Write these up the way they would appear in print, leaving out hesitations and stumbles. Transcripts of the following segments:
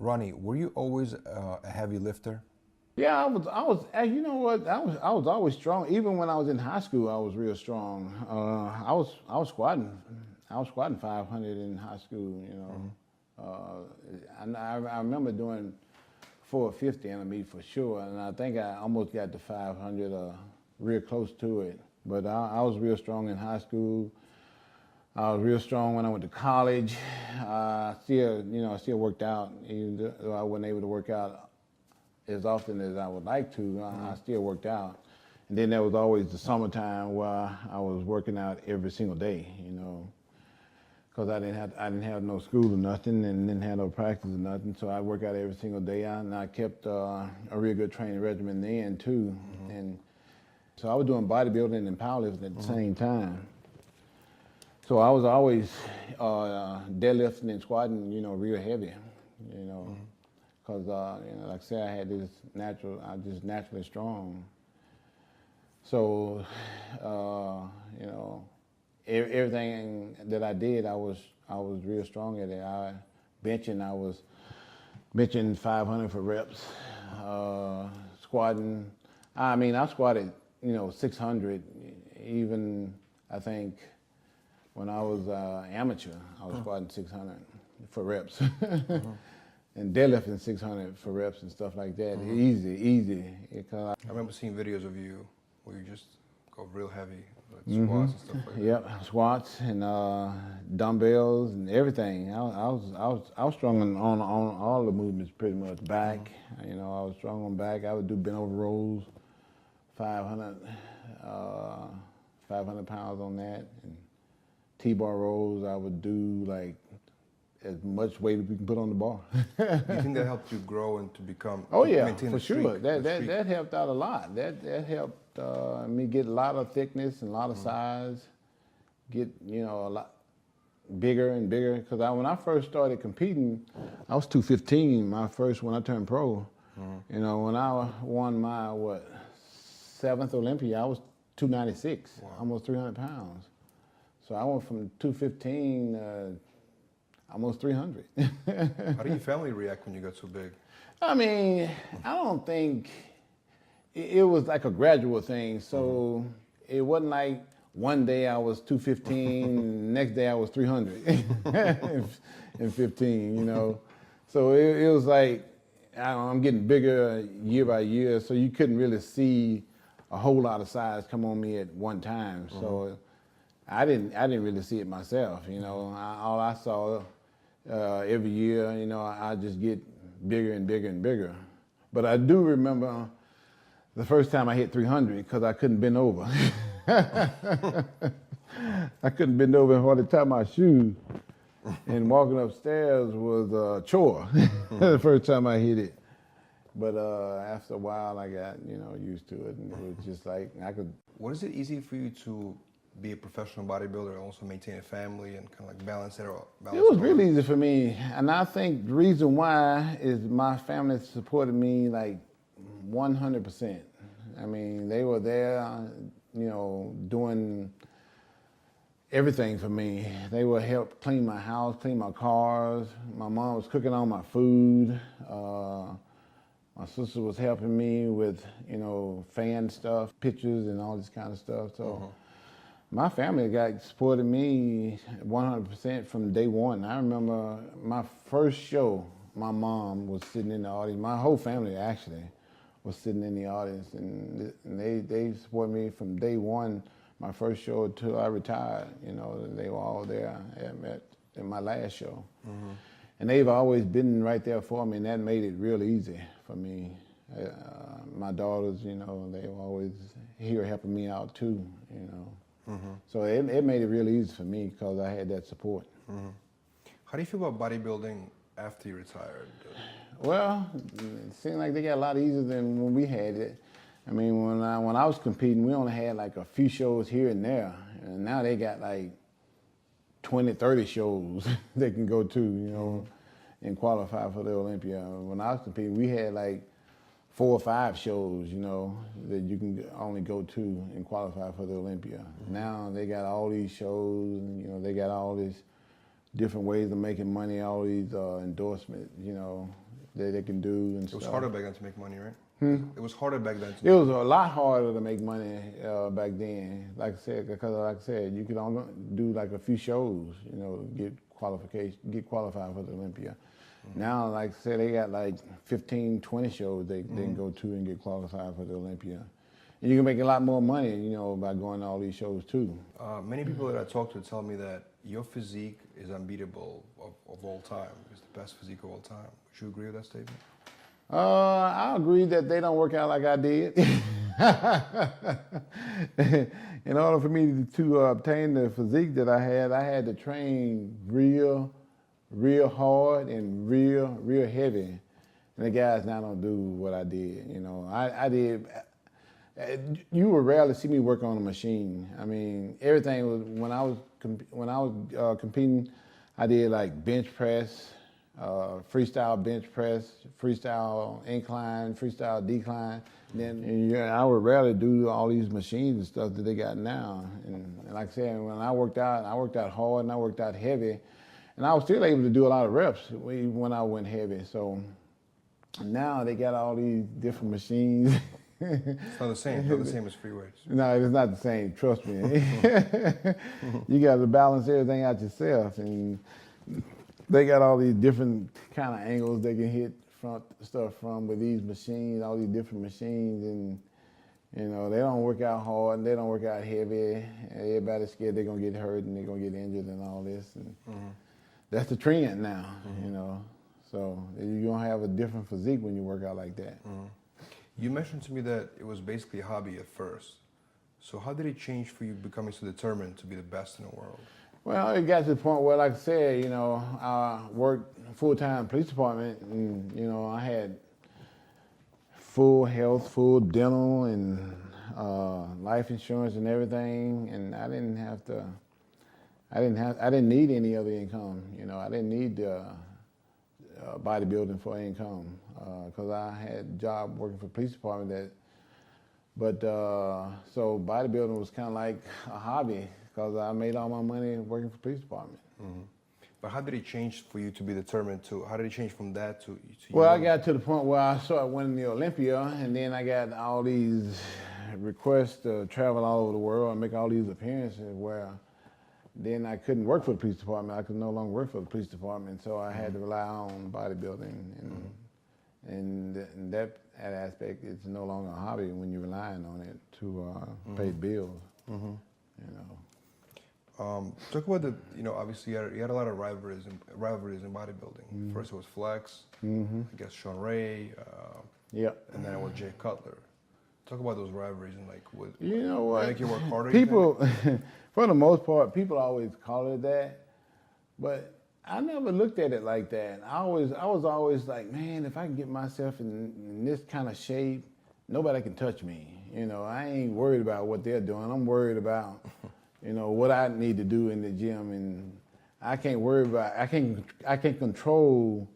Ronnie, were you always a heavy lifter? Yeah, you know what? I was always strong. Even when I was in high school, I was real strong. I was squatting. I was squatting 500 in high school. You know, I remember doing 450 in a meet for sure, and I think I almost got to 500, real close to it. But I was real strong in high school. I was real strong when I went to college. I still worked out, even though I wasn't able to work out as often as I would like to. I still worked out. And then there was always the summertime where I was working out every single day, you know, because I didn't have no school or nothing, and didn't have no practice or nothing. So I work out every single day, and I kept a real good training regimen then too. And so I was doing bodybuilding and powerlifting at the same time. So I was always deadlifting and squatting, you know, real heavy, you know, because you know, like I said, I had this I'm just naturally strong. So, you know, everything that I did, I was real strong at it. I was benching 500 for reps, squatting. I mean, I squatted, you know, 600, even I think. When I was amateur, I was squatting 600 for reps, and deadlifting 600 for reps and stuff like that. Easy. I remember seeing videos of you where you just go real heavy, like squats and stuff like that. Yep, squats and dumbbells and everything. I was strong on all the movements pretty much. Back, you know, I was strong on back. I would do bent over rows, 500 pounds on that. And T-bar rolls, I would do like as much weight as we can put on the bar. Do you think that helped you grow and to become? Oh yeah, for sure. That helped out a lot. That helped me get a lot of thickness and a lot of size. Get, you know, a lot bigger and bigger. Because when I first started competing, I was 215. When I turned pro. You know, when I won my 7th Olympia, I was 296, almost 300 pounds. So I went from 215 almost 300. How did your family react when you got so big? I mean, I don't think it was like a gradual thing. So it wasn't like one day I was 215, next day I was 300 and 15, you know. So it was like, I'm getting bigger year by year, so you couldn't really see a whole lot of size come on me at one time. So I didn't really see it myself, you know. All I saw every year, you know, I just get bigger and bigger and bigger. But I do remember the first time I hit 300 because I couldn't bend over. I couldn't bend over and hardly tie my shoes. And walking upstairs was a chore the first time I hit it. But after a while, I got, you know, used to it, and it was just like I could. What is it easy for you to be a professional bodybuilder and also maintain a family and kind of like balance it all? It was really easy for me, and I think the reason why is my family supported me like 100%. I mean, they were there, you know, doing everything for me. They would help clean my house, clean my cars. My mom was cooking all my food. My sister was helping me with, you know, fan stuff, pictures and all this kind of stuff. So my family supported me 100% from day one. I remember my first show, my mom was sitting in the audience. My whole family actually was sitting in the audience, and they supported me from day one. My first show until I retired, you know, they were all there at my last show. And they've always been right there for me, and that made it real easy for me. My daughters, you know, they were always here helping me out too, you know. So it made it really easy for me because I had that support. How do you feel about bodybuilding after you retired? Well, it seemed like they got a lot easier than when we had it. I mean, when I was competing, we only had like a few shows here and there, and now they got like 20, 30 shows they can go to, you know, and qualify for the Olympia. When I was competing, we had like 4 or 5 shows, you know, that you can only go to and qualify for the Olympia. Now they got all these shows, and, you know, they got all these different ways of making money, all these endorsements, you know. that they can do and It stuff. was harder back then to make money, right? It was harder back then. It was a lot harder to make money back then. Like I said, because you could only do like a few shows, you know, get qualified for the Olympia. Now, like I said, they got like 15, 20 shows they can go to and get qualified for the Olympia. And you can make a lot more money, you know, by going to all these shows too. Many people that I talk to tell me that your physique is unbeatable of all time. It's the best physique of all time. Would you agree with that statement? I agree that they don't work out like I did. In order for me to obtain the physique that I had to train real hard and real heavy. And the guys now don't do what I did. You know, I did. You would rarely see me work on a machine. I mean, everything was when I was competing. I did like bench press, freestyle bench press, freestyle incline, freestyle decline. And then I would rarely do all these machines and stuff that they got now. And like I said, when I worked out hard and I worked out heavy, and I was still able to do a lot of reps when I went heavy. So now they got all these different machines. It's not the same. It's not the same as free weights. No, it's not the same. Trust me. You got to balance everything out yourself, and they got all these different kind of angles they can hit front stuff from with these machines, all these different machines, and you know they don't work out hard and they don't work out heavy. Everybody's scared they're gonna get hurt and they're gonna get injured and all this, and that's the trend now. You know, so you're gonna have a different physique when you work out like that. You mentioned to me that it was basically a hobby at first. So how did it change for you becoming so determined to be the best in the world? Well, it got to the point where, like I said, you know, I worked full-time police department, and you know, I had full health, full dental, and life insurance and everything, and I didn't need any other income. You know, I didn't need bodybuilding for income because I had a job working for the police department. So bodybuilding was kind of like a hobby because I made all my money working for the police department. But how did it change for you to be determined to? How did it change from that to Well, I got to the point where I started winning the Olympia, and then I got all these requests to travel all over the world and make all these appearances where then I couldn't work for the police department. I could no longer work for the police department, so I had to rely on bodybuilding. And that aspect is no longer a hobby when you're relying on it to pay bills. You know. Talk about obviously you had a lot of rivalries in bodybuilding. First it was Flex, I guess Sean Ray, and then it was Jay Cutler. Talk about those rivalries and like what. You know what? Make you work harder. People, for the most part, people always call it that, but I never looked at it like that. I was always like, man, if I can get myself in this kind of shape, nobody can touch me. You know, I ain't worried about what they're doing. I'm worried about, you know, what I need to do in the gym, and I can't worry about. I can't control,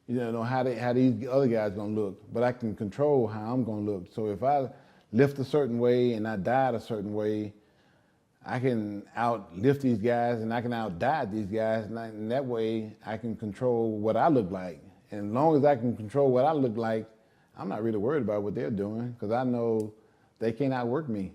you know, how these other guys gonna look, but I can control how I'm gonna look. So if I lift a certain way and I diet a certain way, I can outlift these guys and I can outdiet these guys, and that way I can control what I look like. And as long as I can control what I look like, I'm not really worried about what they're doing because I know they can't outwork me.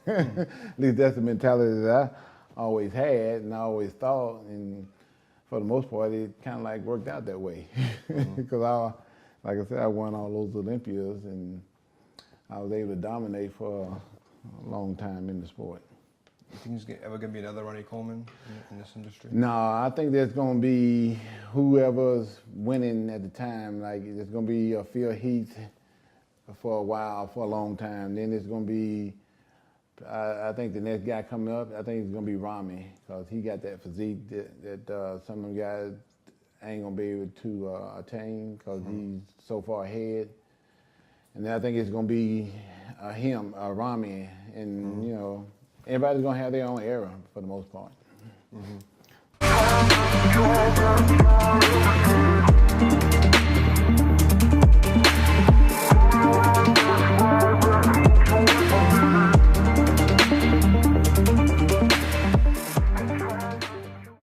At least that's the mentality that I always had and I always thought, and for the most part, it kind of like worked out that way. Because like I said, I won all those Olympias and I was able to dominate for a long time in the sport. You think there's ever going to be another Ronnie Coleman in this industry? No, I think there's going to be whoever's winning at the time. Like, there's going to be a Phil Heath for a while, for a long time. Then there's going to be, I think the next guy coming up, I think it's going to be Rami, because he got that physique that some of them guys ain't going to be able to attain because he's so far ahead. And then I think it's going to be Rami, and, you know, everybody's going to have their own era for the most part.